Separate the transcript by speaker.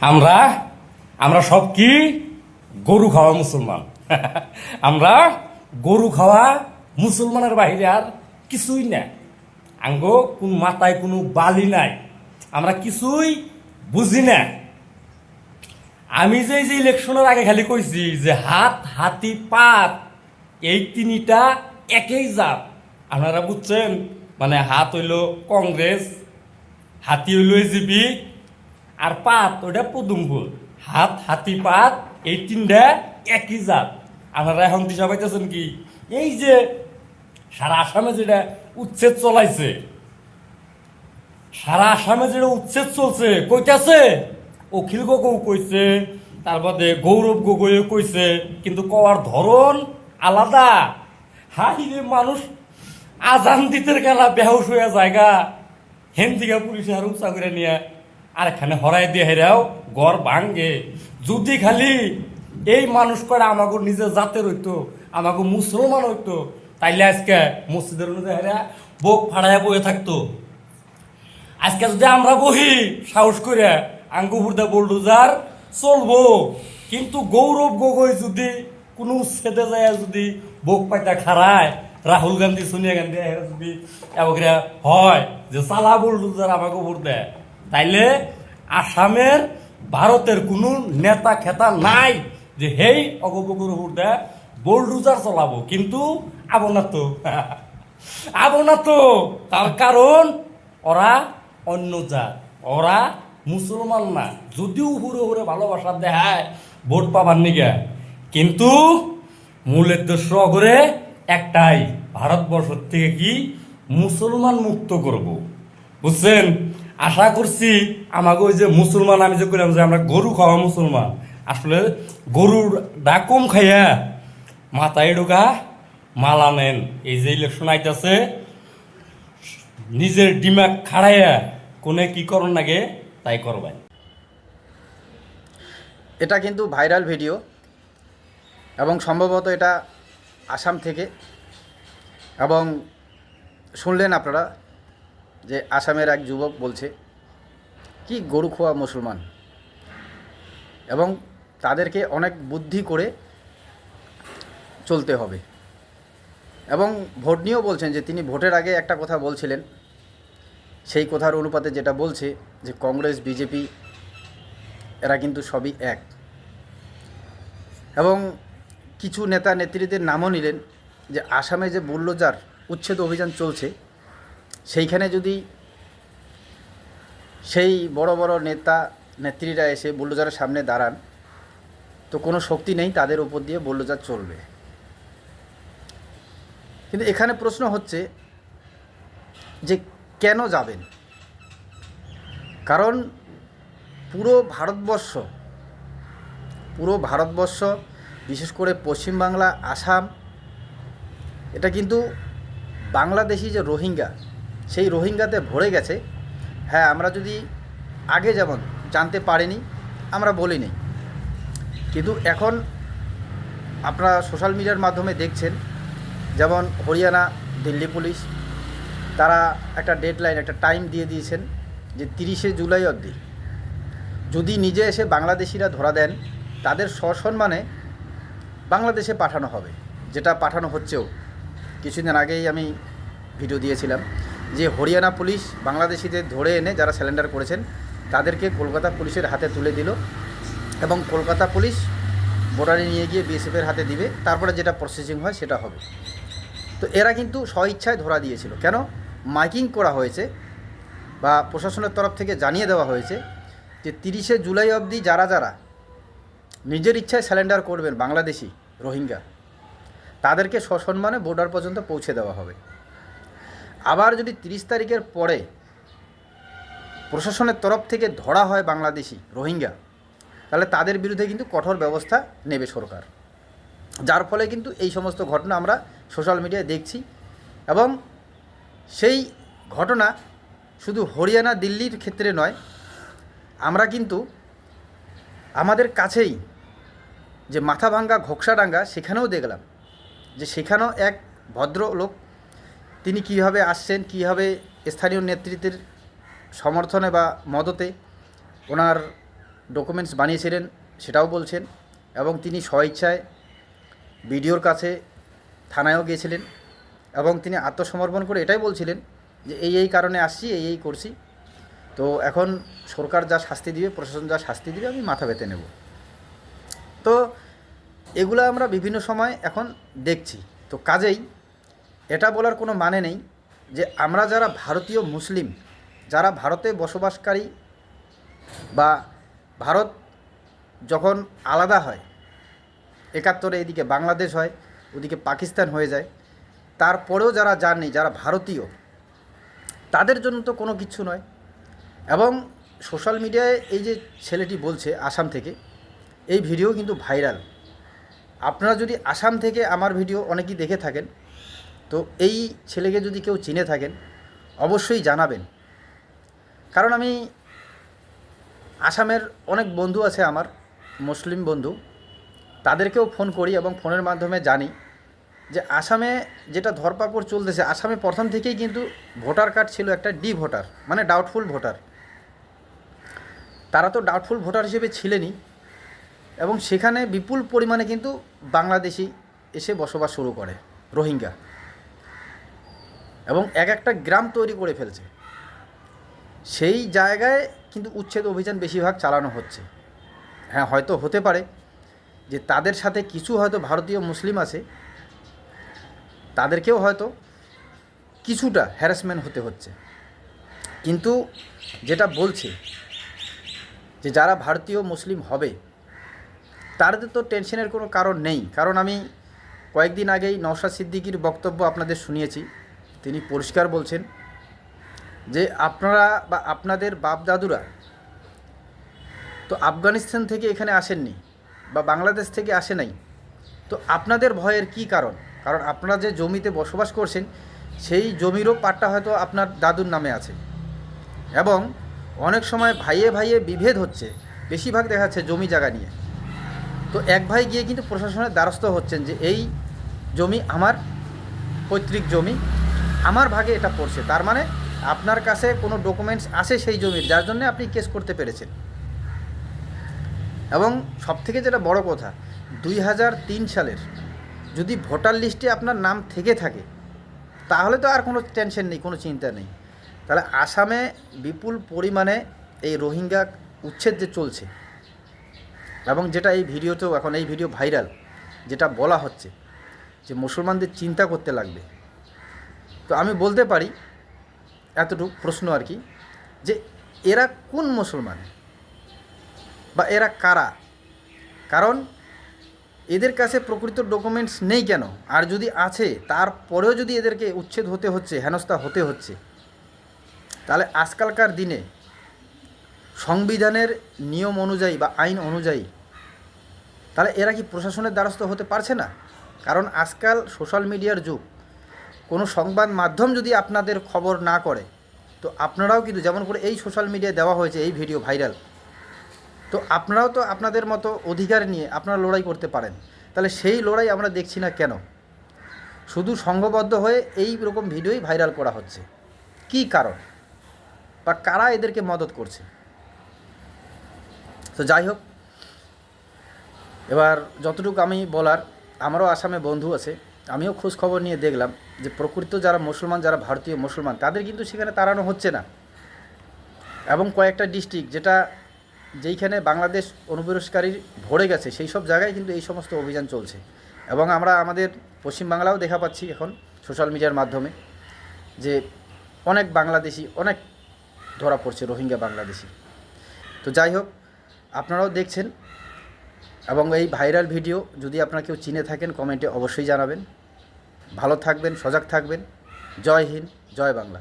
Speaker 1: আমরা আমরা সব কি গরু খাওয়া মুসলমান। আমরা গরু খাওয়া মুসলমানের বাহিরে আর কিছুই না। আঙ্গো কোন মাথায় কোনো বালি নাই, আমরা কিছুই বুঝি না। আমি যে যে ইলেকশনের আগে খালি কইছি যে হাত হাতি পাত এই তিনটা একই জাত। আপনারা বুঝছেন, মানে হাত হইল কংগ্রেস, হাতি হইল এজিপি, আর পাত ওটা পদুমপুর। হাত হাতি পাত এই তিনটা একই জাত। আপনারা এখন দিশা পাইতেছেন কি? এই যে সারা আসামে যেটা উচ্ছেদ চলাইছে, সারা আসামে যেটা উচ্ছেদ চলছে, কইতাছে অখিল গগৌ কইছে, তারপরে গৌরব গগৈও কইছে, কিন্তু কওয়ার ধরন আলাদা। হাই রে, মানুষ আজান দিতে গেলা বেহুশ হইয়া জায়গা, হেন থেকে পুলিশে আর উৎসাহ করে নিয়ে আর এখানে হরাই দিয়ে হেরাও ঘর ভাঙ্গে। যদি খালি এই মানুষ করে আমাকে নিজের জাতের হইতো, আমাকে মুসলমান হইতো, তাইলে আজকে মসজিদের মধ্যে হেরা বুক ফাড়াইয়া বয়ে থাকতো। আজকে যদি আমরা বহি সাহস করে আঙ্গুপুর দা বোল্ডোজার চলবো, কিন্তু গৌরব গগৈ যদি কোনো ছেদে যায়, যদি বুক পাইতা খারায়, রাহুল গান্ধী সোনিয়া গান্ধী এরা যদি এবারে হয় যে চালা বোল্ডোজার আমাকে ভোট দেয়, তাইলে আসামের ভারতের কোনো নেতা খেতা নাই যে হেই অগবগুর ভোট দেয় বোল্ডোজার চলাবো। কিন্তু আবো না তো, আবো না তো। তার কারণ ওরা অন্য জাত, ওরা মুসলমান না। যদিও হুড়ে হুড়ে ভালোবাসা দেখায় ভোট পাবার নিগে, কিন্তু মূল উদ্দেশ্য করে একটাই, ভারতবর্ষ থেকে কি মুসলমান মুক্ত করব। বুঝছেন? আশা করছি আমাকে ওই যে মুসলমান, আমি যে করলাম যে আমরা গরু খাওয়া মুসলমান, আসলে গরুর ডাকম খাইয়া মাথায় ঢোকা মালা নেন। এই যে ইলেকশন আইতাছে, নিজের ডিমাগ খাড়াইয়া কোনে কি করন লাগে তাই করবেন।
Speaker 2: এটা কিন্তু ভাইরাল ভিডিও এবং সম্ভবত এটা আসাম থেকে। এবং শুনলেন আপনারা যে আসামের এক যুবক বলছে কি গরু খোয়া মুসলমান, এবং তাদেরকে অনেক বুদ্ধি করে চলতে হবে। এবং ভোট নিয়েও বলছেন যে তিনি ভোটের আগে একটা কথা বলছিলেন, সেই কথার অনুপাতে যেটা বলছে যে কংগ্রেস বিজেপি এরা কিন্তু সবই এক। এবং কিছু নেতা নেত্রীদের নামও নিলেন যে আসামে যে বুল্ডোজার উচ্ছেদ অভিযান চলছে, সেইখানে যদি সেই বড় বড় নেতা নেত্রীরা এসে বুল্ডোজারের সামনে দাঁড়ান, তো কোনো শক্তি নেই তাদের উপর দিয়ে বুল্ডোজার চলবে। কিন্তু এখানে প্রশ্ন হচ্ছে যে কেন যাবেন? কারণ পুরো ভারতবর্ষ বিশেষ করে পশ্চিমবাংলা, আসাম, এটা কিন্তু বাংলাদেশি যে রোহিঙ্গা, সেই রোহিঙ্গাতে ভরে গেছে। হ্যাঁ, আমরা যদি আগে যেমন জানতে পারিনি, আমরা বলিনি, কিন্তু এখন আপনারা সোশ্যাল মিডিয়ার মাধ্যমে দেখছেন, যেমন হরিয়ানা দিল্লি পুলিশ তারা একটা ডেডলাইন, একটা টাইম দিয়ে দিয়েছেন যে 30শে জুলাই অবধি যদি নিজে এসে বাংলাদেশিরা ধরা দেন, তাদের সসম্মানে বাংলাদেশে পাঠানো হবে, যেটা পাঠানো হচ্ছেও। কিছুদিন আগেই আমি ভিডিও দিয়েছিলাম যে হরিয়ানা পুলিশ বাংলাদেশিদের ধরে এনে যারা স্যালেন্ডার করেছেন তাদেরকে কলকাতা পুলিশের হাতে তুলে দিল, এবং কলকাতা পুলিশ বর্ডারে নিয়ে গিয়ে বিএসএফের হাতে দিবে, তারপরে যেটা প্রসেসিং হয় সেটা হবে। তো এরা কিন্তু স্বইচ্ছায় ধরা দিয়েছিল। কেন? মাইকিং করা হয়েছে বা প্রশাসনের তরফ থেকে জানিয়ে দেওয়া হয়েছে যে 30শে জুলাই অবধি যারা যারা নিজের ইচ্ছায় স্যালেন্ডার করবেন বাংলাদেশি রোহিঙ্গা, তাদেরকে সসম্মানে বর্ডার পর্যন্ত পৌঁছে দেওয়া হবে। আবার যদি 30 তারিখের পরে প্রশাসনের তরফ থেকে ধরা হয় বাংলাদেশি রোহিঙ্গা, তাহলে তাদের বিরুদ্ধে কিন্তু কঠোর ব্যবস্থা নেবে সরকার। যার ফলে কিন্তু এই সমস্ত ঘটনা আমরা সোশ্যাল মিডিয়ায় দেখছি। এবং সেই ঘটনা শুধু হরিয়ানা দিল্লির ক্ষেত্রে নয়, আমরা কিন্তু আমাদের কাছেই যে মাথাভাঙ্গা ঘোকসাডাঙ্গা, সেখানেও দেখলাম যে সেখানেও এক ভদ্রলোক, তিনি কীভাবে আসছেন, কীভাবে স্থানীয় নেতৃত্বের সমর্থনে বা মদতে ওনার ডকুমেন্টস বানিয়েছিলেন সেটাও বলছেন, এবং তিনি স্বইচ্ছায় বিডিওর কাছে থানায়ও গিয়েছিলেন, এবং তিনি আত্মসমর্পণ করে এটাই বলছিলেন যে এই কারণে আসছি, এই করছি। তো এখন সরকার যা শাস্তি দিবে, প্রশাসন যা শাস্তি দিবে, আমি মাথা পেতে নেব। তো এগুলো আমরা বিভিন্ন সময় এখন দেখছি। তো কাজেই এটা বলার কোনো মানে নেই যে আমরা যারা ভারতীয় মুসলিম, যারা ভারতে বসবাসকারী, বা ভারত যখন আলাদা হয়, 71-এ এদিকে বাংলাদেশ হয়, ওদিকে পাকিস্তান হয়ে যায়, তারপরেও যারা যাননি, যারা ভারতীয়, তাদের জন্য তো কোনো কিছু নয়। এবং সোশ্যাল মিডিয়ায় এই যে ছেলেটি বলছে আসাম থেকে, এই ভিডিও কিন্তু ভাইরাল। আপনারা যদি আসাম থেকে আমার ভিডিও অনেকেই দেখে থাকেন, তো এই ছেলেকে যদি কেউ চিনে থাকেন অবশ্যই জানাবেন। কারণ আমি আসামের অনেক বন্ধু আছে আমার, মুসলিম বন্ধু, তাদেরকেও ফোন করি এবং ফোনের মাধ্যমে জানি যে আসামে যেটা ধরপাকড় চলতেছে, আসামে প্রথম থেকেই কিন্তু ভোটার কার্ড ছিল একটা ডি ভোটার, মানে ডাউটফুল ভোটার। তারা তো ডাউটফুল ভোটার হিসেবে ছিলেনই, এবং সেখানে বিপুল পরিমাণে কিন্তু বাংলাদেশি এসে বসবাস শুরু করে, রোহিঙ্গা, এবং একটা গ্রাম তৈরি করে ফেলছে। সেই জায়গায় কিন্তু উচ্ছেদ অভিযান বেশিরভাগ চালানো হচ্ছে। হ্যাঁ, হয়তো হতে পারে যে তাদের সাথে কিছু হয়তো ভারতীয় মুসলিম আছে, তাদেরকেও হয়তো কিছুটা হ্যারাসমেন্ট হতে হচ্ছে, কিন্তু যেটা বলছে যে যারা ভারতীয় মুসলিম হবে তাদের তো টেনশনের কোনো কারণ নেই। কারণ আমি কয়েকদিন আগেই নওশাদ সিদ্দিকীর বক্তব্য আপনাদের শুনিয়েছি। তিনি পরিষ্কার বলছেন যে আপনারা বা আপনাদের বাপ দাদুরা তো আফগানিস্তান থেকে এখানে আসেননি, বা বাংলাদেশ থেকে আসে নাই, তো আপনাদের ভয়ের কি কারণ? কারণ আপনারা যে জমিতে বসবাস করছেন সেই জমিরও পাট্টা হয়তো আপনার দাদুর নামে আছে, এবং অনেক সময় ভাইয়ে ভাইয়ে বিভেদ হচ্ছে, বেশিরভাগ দেখা যাচ্ছে জমি জায়গা নিয়ে। তো এক ভাই গিয়ে কিন্তু প্রশাসনের দ্বারস্থ হচ্ছেন যে এই জমি আমার পৈতৃক জমি, আমার ভাগে এটা পড়ছে, তার মানে আপনার কাছে কোনো ডকুমেন্টস আছে সেই জমির, যার জন্য আপনি কেস করতে পেরেছেন। এবং সবথেকে যেটা বড় কথা, 2003 সালের যদি ভোটার লিস্টে আপনার নাম থেকে থাকে তাহলে তো আর কোনো টেনশন নেই, কোনো চিন্তা নেই। তাহলে আসামে বিপুল পরিমাণে এই রোহিঙ্গা উচ্ছেদ যে চলছে, এবং যেটা এই ভিডিওতেও এখন এই ভিডিও ভাইরাল, যেটা বলা হচ্ছে যে মুসলমানদের চিন্তা করতে লাগবে। তো আমি বলতে পারি এতটুকু প্রশ্ন আর কি, যে এরা কোন মুসলমান বা এরা কারা? কারণ এদের কাছে প্রকৃত ডকুমেন্টস নেই কেন? আর যদি আছে তারপরেও যদি এদেরকে উচ্ছেদ হতে হচ্ছে, হেনস্থা হতে হচ্ছে, তাহলে আজকালকার দিনে সংবিধানের নিয়ম অনুযায়ী বা আইন অনুযায়ী তাহলে এরা কি প্রশাসনের দ্বারস্থ হতে পারছে না? কারণ আজকাল সোশ্যাল মিডিয়ার যুগ, কোনো সংবাদ মাধ্যম যদি আপনাদের খবর না করে, তো আপনারাও কিন্তু যেমন করে এই সোশ্যাল মিডিয়ায় দেওয়া হয়েছে এই ভিডিও ভাইরাল, তো আপনারাও তো আপনাদের মতো অধিকার নিয়ে আপনারা লড়াই করতে পারেন। তাহলে সেই লড়াই আমরা দেখছি না কেন? শুধু সংঘবদ্ধ হয়ে এই রকম ভিডিওই ভাইরাল করা হচ্ছে। কি কারণ, বা কারা এদেরকে মদত করছে? তো যাই হোক, এবার যতটুকু আমি বলার, আমারও আসামে বন্ধু আছে, আমিও খোঁজ খবর নিয়ে দেখলাম যে প্রকৃত যারা মুসলমান, যারা ভারতীয় মুসলমান, তাদের কিন্তু সেখানে তাড়ানো হচ্ছে না। এবং কয়েকটা ডিস্ট্রিক্ট যেইখানে বাংলাদেশ অনুপ্রবেশকারী ভরে গেছে, সেই সব জায়গায় কিন্তু এই সমস্ত অভিযান চলছে। এবং আমরা আমাদের পশ্চিমবাংলাও দেখা পাচ্ছি এখন সোশ্যাল মিডিয়ার মাধ্যমে যে অনেক বাংলাদেশি, অনেক ধরা পড়ছে রোহিঙ্গা বাংলাদেশি। তো যাই হোক, আপনারাও দেখছেন, এবং এই ভাইরাল ভিডিও যদি আপনারা কেউ চিনে থাকেন কমেন্টে অবশ্যই জানাবেন। ভালো থাকবেন, সজাগ থাকবেন। জয় হিন্দ, জয় বাংলা।